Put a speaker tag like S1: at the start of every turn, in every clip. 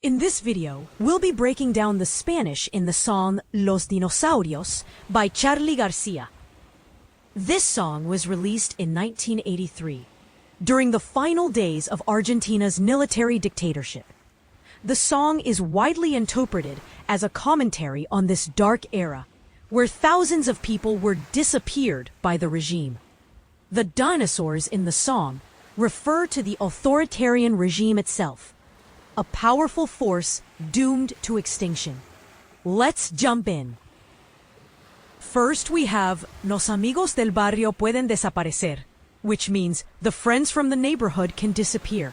S1: In this video, we'll be breaking down the Spanish in the song Los Dinosaurios by Charly Garcia. This song was released in 1983, during the final days of Argentina's military dictatorship. The song is widely interpreted as a commentary on this dark era, where thousands of people were disappeared by the regime. The dinosaurs in the song refer to the authoritarian regime itself, a powerful force doomed to extinction. Let's jump in. First, we have Los amigos del barrio pueden desaparecer, which means the friends from the neighborhood can disappear.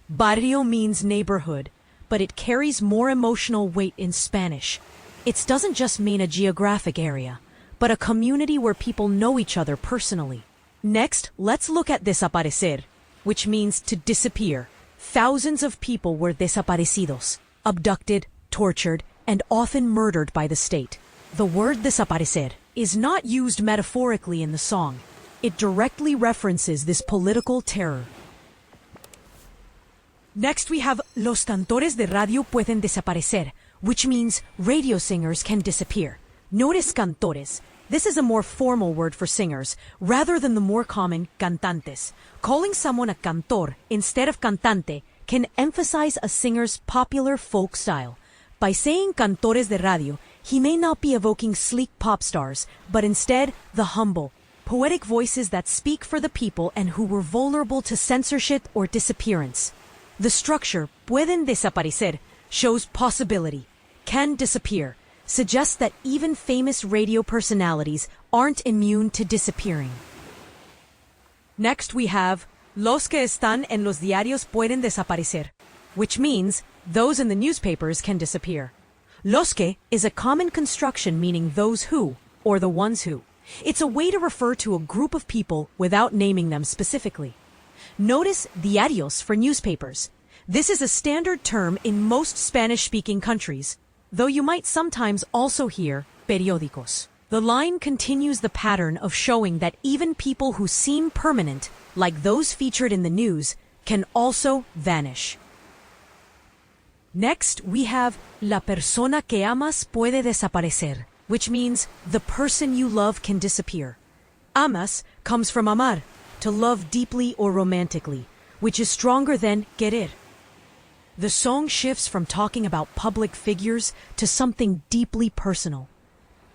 S1: Barrio means neighborhood, but it carries more emotional weight in Spanish. It doesn't just mean a geographic area, but a community where people know each other personally. Next, let's look at desaparecer, which means to disappear. Thousands of people were desaparecidos, abducted, tortured, and often murdered by the state. The word desaparecer is not used metaphorically in the song. It directly references this political terror. Next, we have Los cantores de radio pueden desaparecer, which means radio singers can disappear. Notice cantores. This is a more formal word for singers, rather than the more common cantantes. Calling someone a cantor instead of cantante can emphasize a singer's popular folk style. By saying cantores de radio, he may not be evoking sleek pop stars, but instead the humble, poetic voices that speak for the people and who were vulnerable to censorship or disappearance. The structure, pueden desaparecer, shows possibility, can disappear, suggests that even famous radio personalities aren't immune to disappearing. Next, we have Los que están en los diarios pueden desaparecer, which means those in the newspapers can disappear. Los que is a common construction meaning those who, or the ones who. It's a way to refer to a group of people without naming them specifically. Notice diarios for newspapers. This is a standard term in most Spanish-speaking countries, though you might sometimes also hear periódicos. The line continues the pattern of showing that even people who seem permanent, like those featured in the news, can also vanish. Next, we have La persona que amas puede desaparecer, which means the person you love can disappear. Amas comes from amar, to love deeply or romantically, which is stronger than querer. The song shifts from talking about public figures to something deeply personal.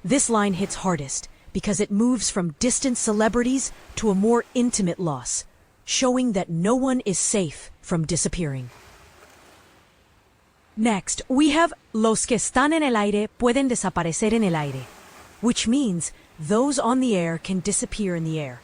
S1: This line hits hardest because it moves from distant celebrities to a more intimate loss, showing that no one is safe from disappearing. Next, we have Los que están en el aire pueden desaparecer en el aire, which means those on the air can disappear in the air.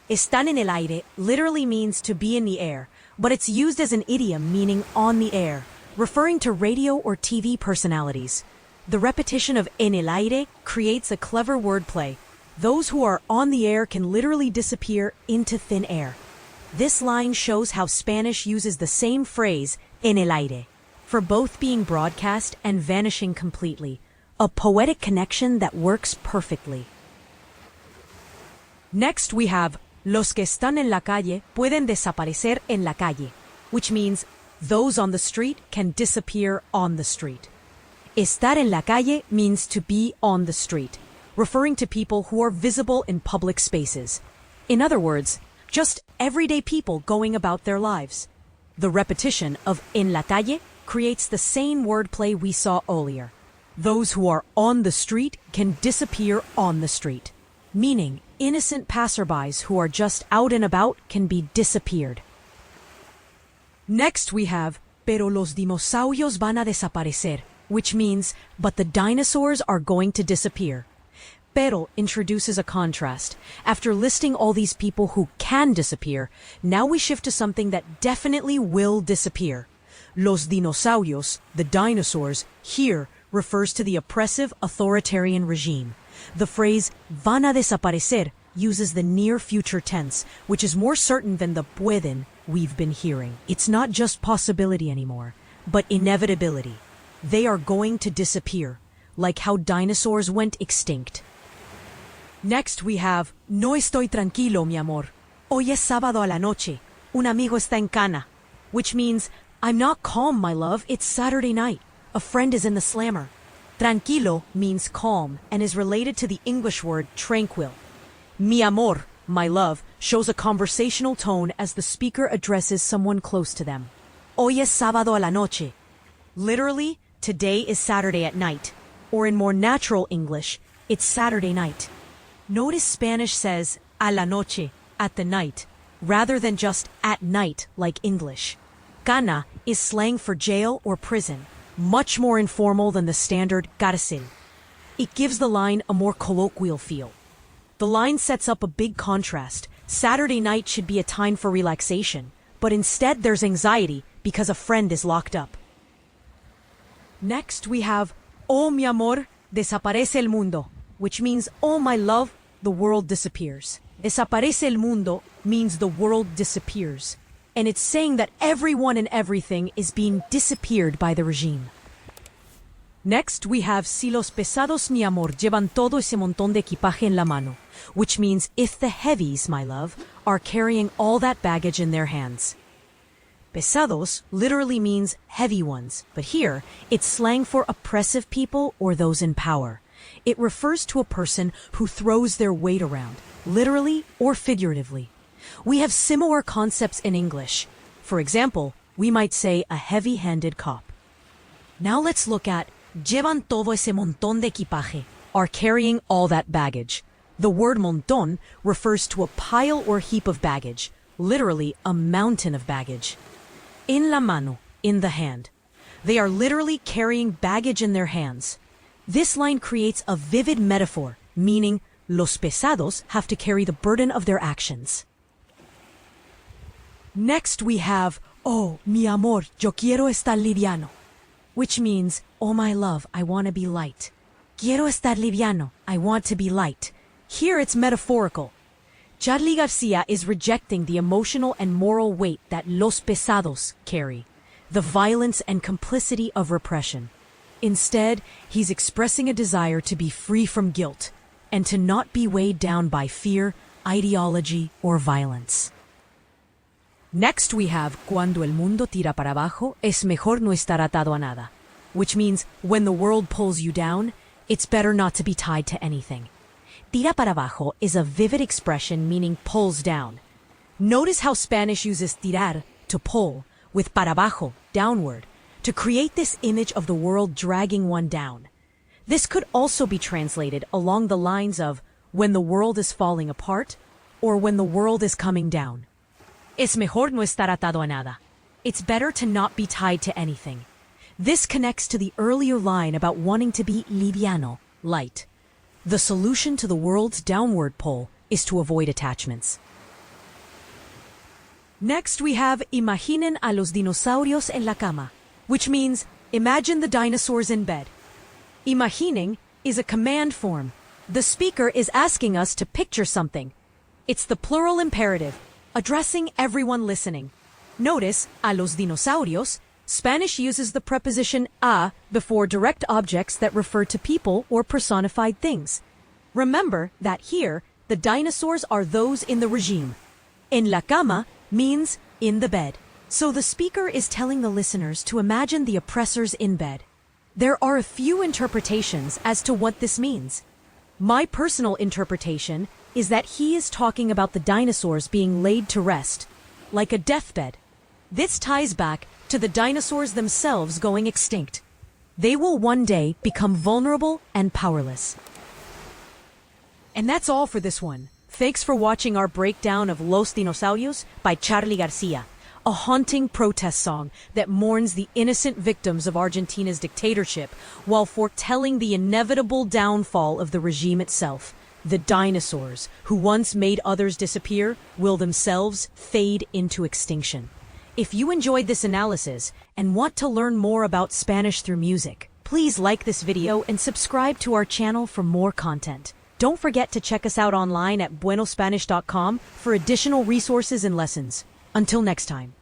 S1: Están en el aire literally means to be in the air, but it's used as an idiom meaning on the air, referring to radio or TV personalities. The repetition of en el aire creates a clever wordplay. Those who are on the air can literally disappear into thin air. This line shows how Spanish uses the same phrase, en el aire, for both being broadcast and vanishing completely, a poetic connection that works perfectly. Next, we have Los que están en la calle pueden desaparecer en la calle, which means those on the street can disappear on the street. Estar en la calle means to be on the street, referring to people who are visible in public spaces. In other words, just everyday people going about their lives. The repetition of en la calle creates the same wordplay we saw earlier. Those who are on the street can disappear on the street, meaning innocent passerbys who are just out and about can be disappeared. Next, we have Pero los dinosaurios van a desaparecer, which means but the dinosaurs are going to disappear. Pero introduces a contrast. After listing all these people who can disappear, now we shift to something that definitely will disappear. Los dinosaurios, the dinosaurs, here refers to the oppressive authoritarian regime. The phrase van a desaparecer uses the near future tense, which is more certain than the pueden we've been hearing. It's not just possibility anymore, but inevitability. They are going to disappear, like how dinosaurs went extinct. Next, we have No estoy tranquilo, mi amor. Hoy es sábado a la noche. Un amigo está en cana, which means I'm not calm, my love. It's Saturday night. A friend is in the slammer. Tranquilo means calm and is related to the English word tranquil. Mi amor, my love, shows a conversational tone as the speaker addresses someone close to them. Hoy es sábado a la noche. Literally, today is Saturday at night. Or in more natural English, it's Saturday night. Notice Spanish says a la noche, at the night, rather than just at night like English. Cana is slang for jail or prison, much more informal than the standard cárcel. It gives the line a more colloquial feel. The line sets up a big contrast. Saturday night should be a time for relaxation, but instead there's anxiety because a friend is locked up. Next we have Oh mi amor, desaparece el mundo, which means oh my love, the world disappears. Desaparece el mundo means the world disappears, and it's saying that everyone and everything is being disappeared by the regime. Next, we have Si los pesados, mi amor, llevan todo ese montón de equipaje en la mano, which means if the heavies, my love, are carrying all that baggage in their hands. Pesados literally means heavy ones, but here it's slang for oppressive people or those in power. It refers to a person who throws their weight around, literally or figuratively. We have similar concepts in English. For example, we might say a heavy-handed cop. Now let's look at llevan todo ese montón de equipaje, are carrying all that baggage. The word montón refers to a pile or heap of baggage, literally a mountain of baggage. En la mano, in the hand. They are literally carrying baggage in their hands. This line creates a vivid metaphor, meaning los pesados have to carry the burden of their actions. Next we have, oh, mi amor, yo quiero estar liviano, which means, oh my love, I want to be light. Quiero estar liviano, I want to be light. Here it's metaphorical. Charly Garcia is rejecting the emotional and moral weight that los pesados carry, the violence and complicity of repression. Instead, he's expressing a desire to be free from guilt and to not be weighed down by fear, ideology, or violence. Next we have Cuando el mundo tira para abajo, es mejor no estar atado a nada, which means when the world pulls you down, it's better not to be tied to anything. Tira para abajo is a vivid expression meaning pulls down. Notice how Spanish uses tirar, to pull, with para abajo, downward, to create this image of the world dragging one down. This could also be translated along the lines of when the world is falling apart or when the world is coming down. Es mejor no estar atado a nada. It's better to not be tied to anything. This connects to the earlier line about wanting to be liviano, light. The solution to the world's downward pull is to avoid attachments. Next we have imaginen a los dinosaurios en la cama, which means imagine the dinosaurs in bed. Imagining is a command form. The speaker is asking us to picture something. It's the plural imperative, addressing everyone listening. Notice, a los dinosaurios, Spanish uses the preposition a before direct objects that refer to people or personified things. Remember that here, the dinosaurs are those in the regime. En la cama means in the bed. So the speaker is telling the listeners to imagine the oppressors in bed. There are a few interpretations as to what this means. My personal interpretation is that he is talking about the dinosaurs being laid to rest, like a deathbed. This ties back to the dinosaurs themselves going extinct. They will one day become vulnerable and powerless. And that's all for this one. Thanks for watching our breakdown of Los Dinosaurios by Charly Garcia, a haunting protest song that mourns the innocent victims of Argentina's dictatorship while foretelling the inevitable downfall of the regime itself. The dinosaurs, who once made others disappear, will themselves fade into extinction. If you enjoyed this analysis and want to learn more about Spanish through music, please like this video and subscribe to our channel for more content. Don't forget to check us out online at buenospanish.com for additional resources and lessons. Until next time.